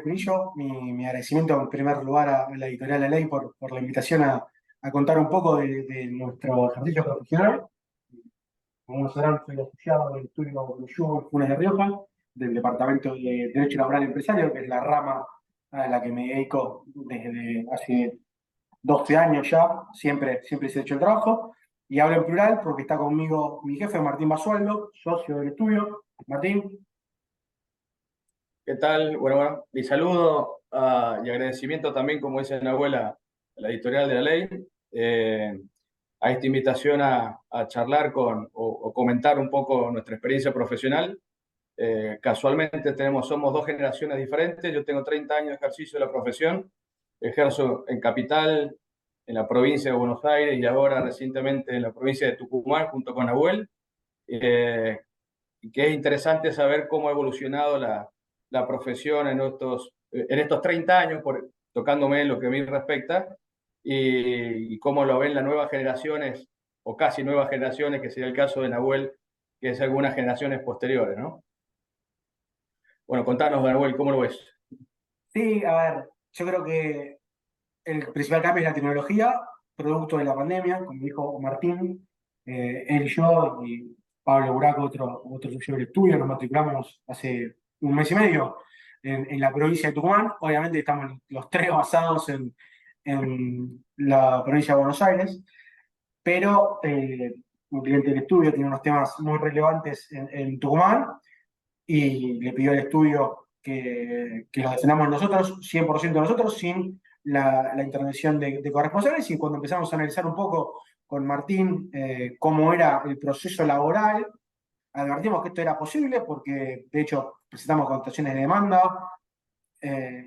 Pinillo. Mi agradecimiento en primer lugar a la editorial La Ley por la invitación a contar un poco de nuestro ejercicio profesional. Como sabrán, soy asociado del estudio Blue Funes de Rioja, del Departamento de Derecho Laboral Empresario, que es la rama a la que me dedico desde hace 12 años ya, siempre se ha hecho el trabajo. Y hablo en plural porque está conmigo mi jefe, Martín Basualdo, socio del estudio. Martín. ¿Qué tal? Bueno, mi saludo y agradecimiento también, como dice mi abuela, a la editorial de La Ley, eh, a esta invitación a charlar o comentar un poco nuestra experiencia profesional. Casualmente somos dos generaciones diferentes. Yo tengo 30 años de ejercicio de la profesión, ejerzo en Capital, en la provincia de Buenos Aires y ahora recientemente en la provincia de Tucumán junto con Nahuel. Y que es interesante saber cómo ha evolucionado la profesión en estos 30 años, tocándome en lo que a mí respecta, y cómo lo ven las nuevas generaciones, o casi nuevas generaciones, que sería el caso de Nahuel, que es algunas generaciones posteriores, ¿no? Bueno, contanos, Nahuel, ¿cómo lo ves? Sí, a ver, yo creo que el principal cambio es la tecnología, producto de la pandemia, como dijo Martín. Él y yo y Pablo Buraco, otro socio del estudio, nos matriculamos hace un mes y medio en la provincia de Tucumán. Obviamente estamos los tres basados en la provincia de Buenos Aires, pero un cliente del estudio tiene unos temas muy relevantes en Tucumán y le pidió al estudio que lo defendamos nosotros, 100% nosotros, sin la intervención de corresponsales. Y cuando empezamos a analizar un poco con Martín cómo era el proceso laboral, advertimos que esto era posible porque, de hecho, presentamos contestaciones de demanda,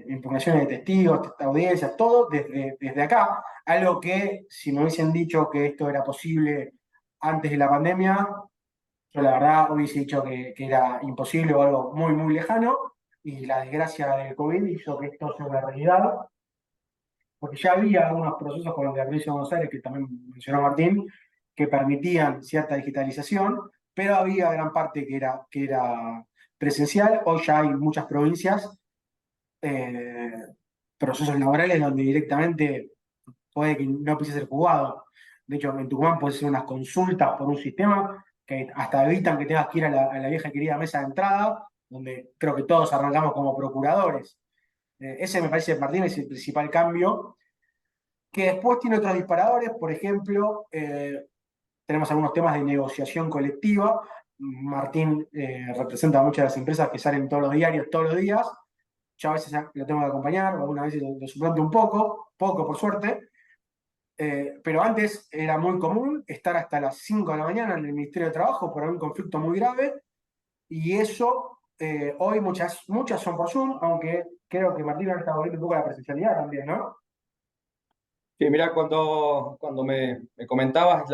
impugnaciones de testigos, audiencias, todo desde acá. Algo que, si me hubiesen dicho que esto era posible antes de la pandemia, yo la verdad hubiese dicho que era imposible o algo muy lejano, y la desgracia del COVID hizo que esto sea una realidad, porque ya había algunos procesos con los de la provincia de Buenos Aires, que también mencionó Martín, que permitían cierta digitalización, pero había gran parte que era presencial. Hoy ya hay muchas provincias, eh, procesos laborales donde directamente puede que no empiece a ser jugado. De hecho, en Tucumán puedes hacer unas consultas por un sistema que hasta evitan que tengas que ir a la vieja querida mesa de entrada, donde creo que todos arrancamos como procuradores. Ese me parece, Martín, es el principal cambio, que después tiene otros disparadores. Por ejemplo, tenemos algunos temas de negociación colectiva. Martín representa a muchas de las empresas que salen todos los diarios, todos los días. Yo a veces lo tengo que acompañar, algunas veces lo suplanto un poco por suerte. Pero antes era muy común estar hasta las 5 de la mañana en el Ministerio de Trabajo por un conflicto muy grave, y eso hoy muchas son por Zoom, aunque creo que Martín ahora está volviendo un poco a la presencialidad también, ¿no? Sí, mira, cuando me comentabas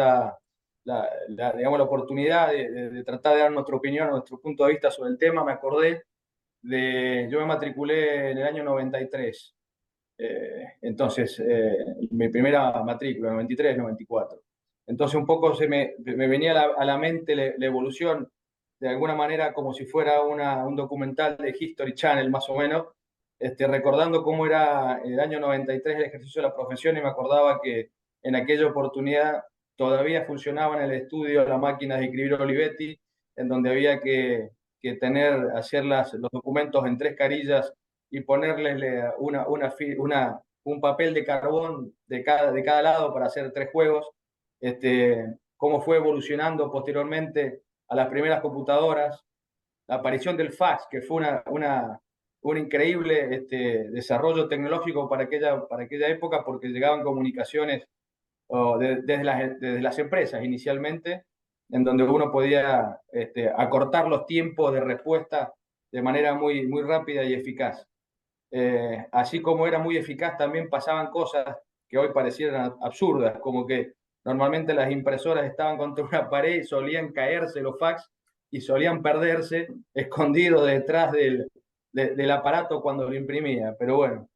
digamos, la oportunidad de tratar de dar nuestra opinión, nuestro punto de vista sobre el tema, me acordé yo me matriculé en el año 93. Entonces, mi primera matrícula, 93, 94. Entonces, un poco me venía a la mente la evolución, de alguna manera como si fuera un documental de History Channel, más o menos, recordando cómo era el año 93 el ejercicio de la profesión, y me acordaba que en aquella oportunidad todavía funcionaba en el estudio la máquina de escribir Olivetti, en donde había que hacer los documentos en tres carillas y ponerles un papel de carbón de cada lado para hacer tres juegos. Cómo fue evolucionando posteriormente a las primeras computadoras, la aparición del fax, que fue un increíble desarrollo tecnológico para aquella época, porque llegaban comunicaciones desde las empresas inicialmente, en donde uno podía acortar los tiempos de respuesta de manera muy rápida y eficaz. Así como era muy eficaz, también pasaban cosas que hoy parecieran absurdas, como que normalmente las impresoras estaban contra una pared y solían caerse los fax y solían perderse escondidos detrás del aparato cuando lo imprimía. Pero bueno,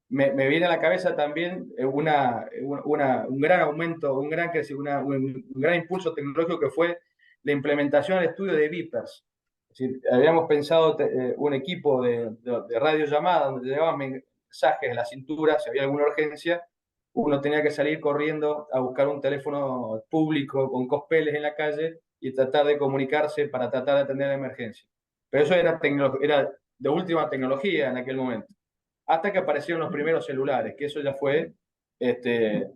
me viene a la cabeza también un gran aumento, un gran impulso tecnológico, que fue la implementación del estudio de beepers. decir, habíamos pensado un equipo de radiollamada donde llevaban mensajes a la cintura, si había alguna urgencia, uno tenía que salir corriendo a buscar un teléfono público con cospeles en la calle y tratar de comunicarse para tratar de atender la emergencia. Pero eso era de última tecnología en aquel momento. Hasta que aparecieron los primeros celulares, que eso ya fue este,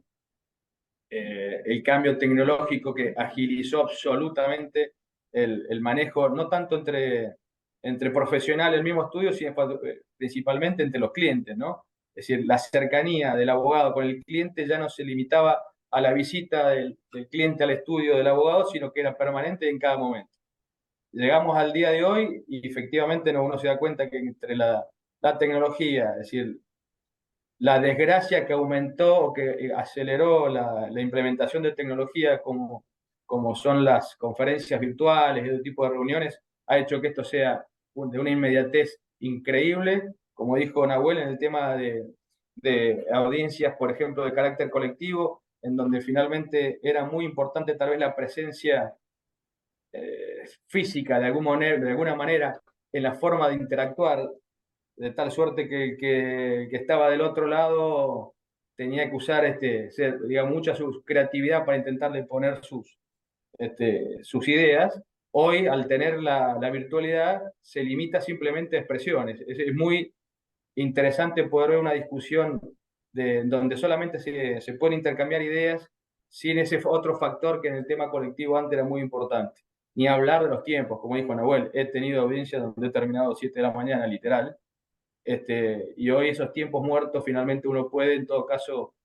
el cambio tecnológico que agilizó absolutamente el manejo, no tanto entre profesionales del mismo estudio, sino principalmente entre los clientes, ¿no? Es decir, la cercanía del abogado con el cliente ya no se limitaba a la visita del cliente al estudio del abogado, sino que era permanente en cada momento. Llegamos al día de hoy y efectivamente uno se da cuenta que entre la tecnología, es decir, la desgracia que aumentó o que aceleró la implementación de tecnología como son las conferencias virtuales y otro tipo de reuniones, ha hecho que esto sea de una inmediatez increíble, como dijo Nahuel en el tema de audiencias, por ejemplo, de carácter colectivo, en donde finalmente era muy importante tal vez la presencia física de alguna manera en la forma de interactuar de tal suerte que estaba del otro lado, tenía que usar digamos, mucha su creatividad para intentarle poner sus ideas. Hoy, al tener la virtualidad, se limita simplemente a expresiones. Es muy interesante poder ver una discusión donde solamente se pueden intercambiar ideas sin ese otro factor que en el tema colectivo antes era muy importante. Ni hablar de los tiempos, como dijo Nahuel, he tenido audiencias donde he terminado 7 de la mañana, literal, y hoy esos tiempos muertos finalmente uno puede en todo caso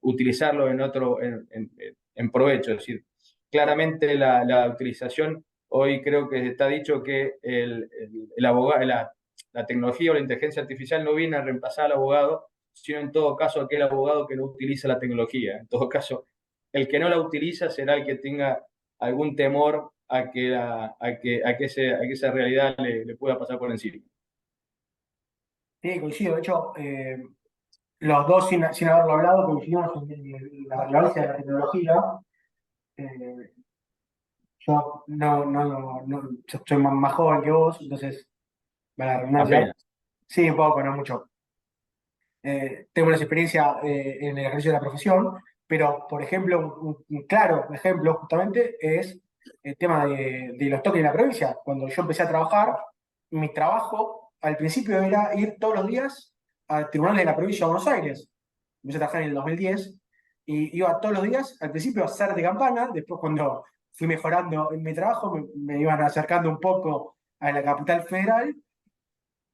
utilizarlo en provecho. Es decir, claramente la utilización, hoy creo que está dicho que el abogado, la tecnología o la inteligencia artificial no viene a reemplazar al abogado, sino en todo caso aquel abogado que no utiliza la tecnología. En todo caso, el que no la utiliza será el que tenga algún temor a que esa realidad le pueda pasar por encima. Sí, coincido. De hecho, los dos, sin haberlo hablado, coincidimos en la relevancia de la tecnología. Eh, yo yo soy más joven que vos, entonces, para la redundancia, Apenas. sí, un poco, no mucho. Tengo una experiencia en el ejercicio de la profesión, pero, por ejemplo, un claro ejemplo justamente es el tema de los toques en la provincia. Cuando yo empecé a trabajar, mi trabajo al principio era ir todos los días al Tribunal de la Provincia de Buenos Aires. Empecé a trabajar en el 2010 y iba todos los días, al principio a hacer de campana, después cuando fui mejorando en mi trabajo me iban acercando un poco a la capital federal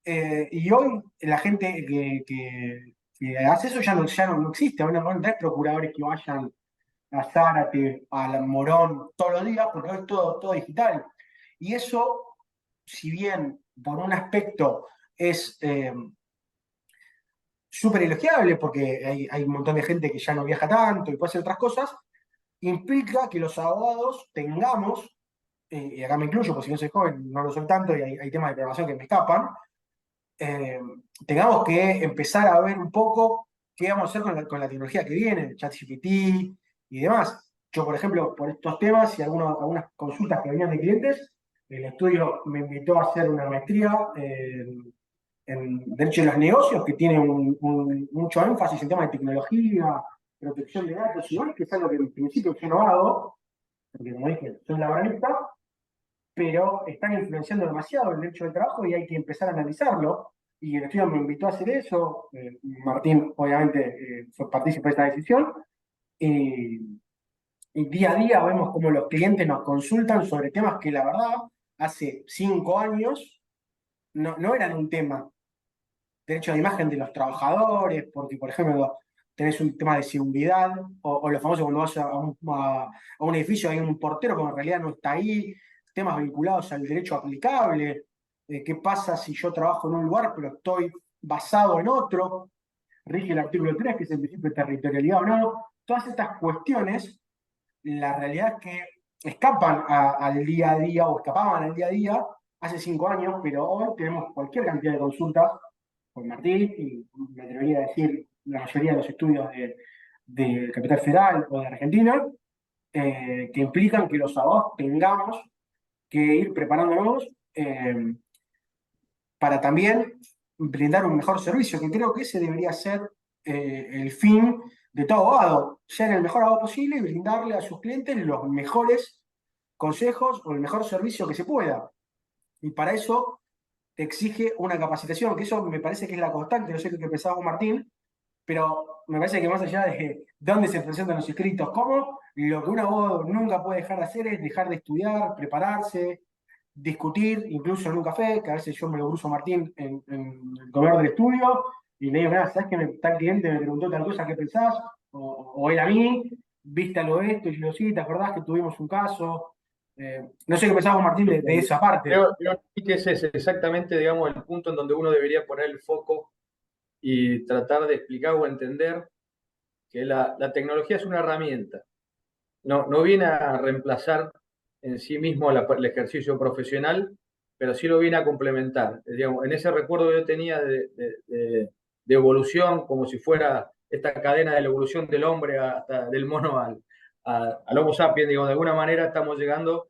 y hoy la gente que hace eso ya no existe. Ahora no hay procuradores que vayan a Zárate, a Morón todos los días, porque hoy es todo digital. Y eso, si bien por un aspecto es súper elogiable, porque hay un montón de gente que ya no viaja tanto y puede hacer otras cosas, implica que los abogados tengamos, y acá me incluyo, porque si no soy joven, no lo soy tanto y hay temas de programación que me escapan, eh, tengamos que empezar a ver un poco qué vamos a hacer con la tecnología que viene, ChatGPT y demás. Yo, por ejemplo, por estos temas y algunas consultas que venían de clientes, el estudio me invitó a hacer una maestría en Derecho de los Negocios, que tiene mucho énfasis en temas de tecnología, protección de datos y demás, que es algo que en principio yo no hago, porque como dije, soy laboralista, pero están influenciando demasiado el derecho del trabajo y hay que empezar a analizarlo. Y el estudio me invitó a hacer eso. Martín, obviamente, fue partícipe de esta decisión. Y, y día a día vemos cómo los clientes nos consultan sobre temas que la verdad hace 5 años no eran un tema. Derecho de imagen de los trabajadores, porque por ejemplo tenés un tema de seguridad, o lo famoso cuando vas a un edificio hay un portero que en realidad no está ahí, temas vinculados al derecho aplicable, qué pasa si yo trabajo en un lugar pero estoy basado en otro, rige el artículo 3 que es el principio de territorialidad o no, todas estas cuestiones, la realidad es que escapan al día a día o escapaban al día a día hace 5 años, pero hoy tenemos cualquier cantidad de consultas por Martín, y me atrevería a decir la mayoría de los estudios de Capital Federal o de Argentina, que implican que los abogados tengamos que ir preparándonos para también brindar un mejor servicio, que creo que ese debería ser el fin de todo abogado, ser el mejor abogado posible y brindarle a sus clientes los mejores consejos o el mejor servicio que se pueda. Y para eso te exige una capacitación, que eso me parece que es la constante, no sé qué pensaba vos, Martín, pero me parece que más allá de dónde se presentan los escritos, cómo, lo que un abogado nunca puede dejar de hacer es dejar de estudiar, prepararse, discutir, incluso en un café, que a veces yo me lo cruzo a Martín en el comedor del estudio, y le digo, mira, ¿sabes que tal cliente me preguntó tal cosa, qué pensás? O él a mí, viste algo de esto, y yo digo, sí, ¿te acordás que tuvimos un caso? No sé qué pensaba Martín de esa parte. Creo que ese es exactamente, digamos, el punto en donde uno debería poner el foco y tratar de explicar o entender que la tecnología es una herramienta. No viene a reemplazar en sí mismo el ejercicio profesional, pero sí lo viene a complementar. Digamos, en ese recuerdo que yo tenía de evolución, como si fuera esta cadena de la evolución del hombre hasta del mono al Homo sapiens, digo, de alguna manera estamos llegando,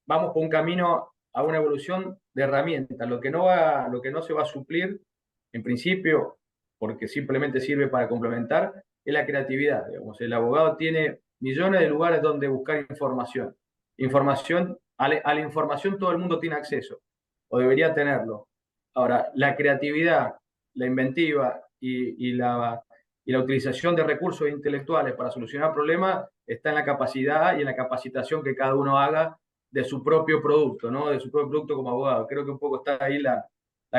vamos por un camino a una evolución de herramientas. Lo que no se va a suplir, en principio, porque simplemente sirve para complementar, es la creatividad. Digamos. El abogado tiene millones de lugares donde buscar información. A la información todo el mundo tiene acceso, o debería tenerlo. Ahora, la creatividad, la inventiva y la utilización de recursos intelectuales para solucionar problemas está en la capacidad y en la capacitación que cada uno haga de su propio producto, ¿no? De su propio producto como abogado. Creo que un poco está ahí la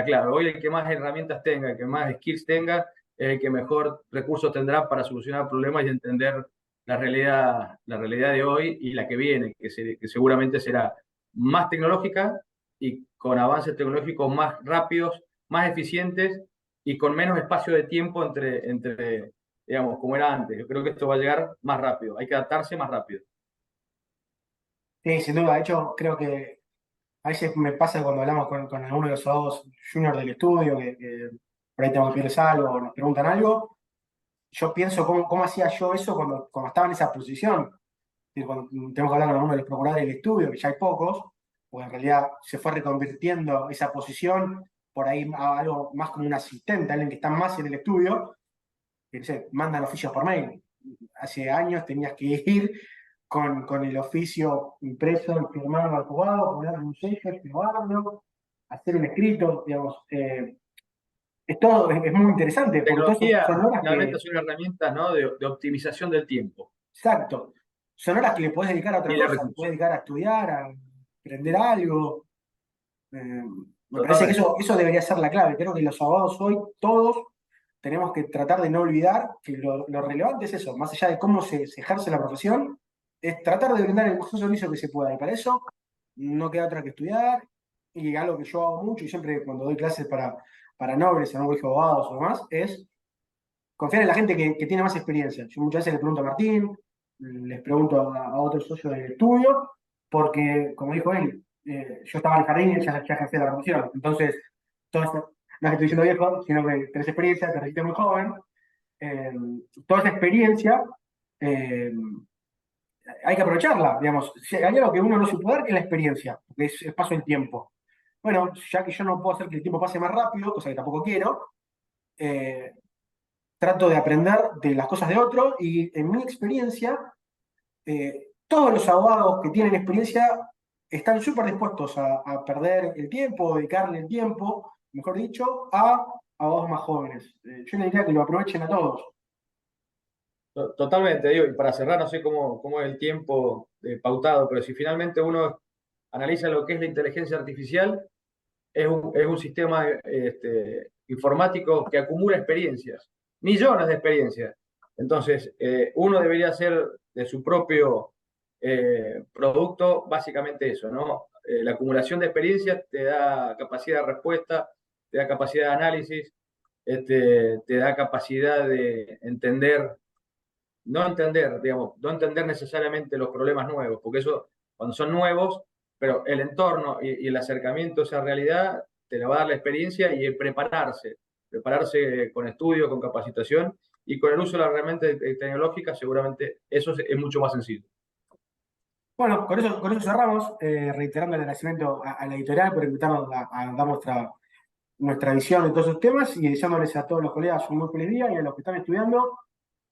clave. Hoy el que más herramientas tenga, el que más skills tenga, es el que mejor recursos tendrá para solucionar problemas y entender la realidad de hoy y la que viene, que seguramente será más tecnológica y con avances tecnológicos más rápidos, más eficientes y con menos espacio de tiempo digamos, como era antes. Yo creo que esto va a llegar más rápido, hay que adaptarse más rápido. Sí, sin duda, de hecho, creo que a veces me pasa cuando hablamos con alguno de los abogados juniors del estudio, que por ahí tengo que pedirles algo o nos preguntan algo, yo pienso cómo hacía yo eso cuando estaba en esa posición. Y cuando tengo que hablar con alguno de los procuradores del estudio, que ya hay pocos, porque en realidad se fue reconvirtiendo esa posición por ahí a algo más como un asistente, alguien que está más en el estudio, que no sé, mandan oficios por mail. Hace años tenías que ir con el oficio impreso y firmarlo al juzgado, ponerle un sello, firmarlo, hacer un escrito, digamos. Es muy interesante, porque todas son Tecnología horas finalmente que, son herramientas, ¿no? De optimización del tiempo exacto, son horas que le podés dedicar a otra y de cosa, le podés recursos. dedicar a estudiar, a aprender algo. Eh, Me parece que Totalmente. eso debería ser la clave. Creo que los abogados hoy, todos, tenemos que tratar de no olvidar que lo relevante es eso, más allá de cómo se ejerce la profesión, es tratar de brindar el mejor servicio que se pueda. Y para eso no queda otra que estudiar. Y algo que yo hago mucho, y siempre cuando doy clases para nobles, en un colegio de abogados o demás, es confiar en la gente que tiene más experiencia. Yo muchas veces le pregunto a Martín, les pregunto a otros socios del estudio, porque, como dijo él, yo estaba en el jardín y él ya ejercía la profesión. Entonces, todo esto, no es que estoy diciendo viejo, sino que tenés experiencia, te resiste muy joven. eh, Toda esa experiencia eh, hay que aprovecharla, digamos. Si hay algo que uno no se puede dar, es la experiencia, porque es el paso del tiempo. Bueno, ya que yo no puedo hacer que el tiempo pase más rápido, cosa que tampoco quiero, eh, trato de aprender de las cosas de otro y en mi experiencia, todos los abogados que tienen experiencia están súper dispuestos a perder el tiempo, dedicarle el tiempo, mejor dicho, a abogados más jóvenes. Yo les diría que lo aprovechen a todos. Totalmente, digo, y para cerrar, no sé cómo es el tiempo pautado, pero si finalmente uno analiza lo que es la inteligencia artificial, es un sistema informático que acumula experiencias, millones de experiencias. Entonces, uno debería hacer de su propio producto básicamente eso, ¿no? La acumulación de experiencias te da capacidad de respuesta, te da capacidad de análisis, te da capacidad de no entender necesariamente los problemas nuevos, porque eso, cuando son nuevos, pero el entorno y el acercamiento a esa realidad te lo va a dar la experiencia y el prepararse con estudio, con capacitación y con el uso de las herramientas tecnológicas, seguramente eso es mucho más sencillo. Bueno, con eso cerramos, reiterando el agradecimiento a la editorial por invitarnos a dar nuestra visión de todos esos temas y deseándoles a todos los colegas un muy feliz día y a los que están estudiando,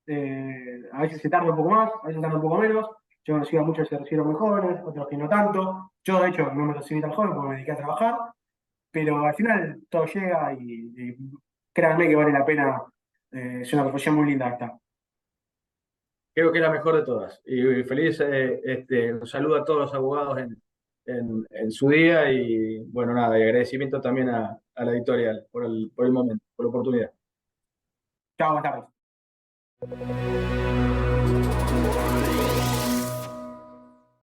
a veces se tarda un poco más, a veces tarda un poco menos. Yo conocí a muchos que se recibieron muy jóvenes, otros que no tanto. Yo, de hecho, no me recibí tan joven porque me dediqué a trabajar, pero al final todo llega y créanme que vale la pena. Es una profesión muy linda esta. Creo que es la mejor de todas. Y feliz, un saludo a todos los abogados en su día y bueno, nada, y agradecimiento también a la editorial por el momento, por la oportunidad. Chao, buenas tardes.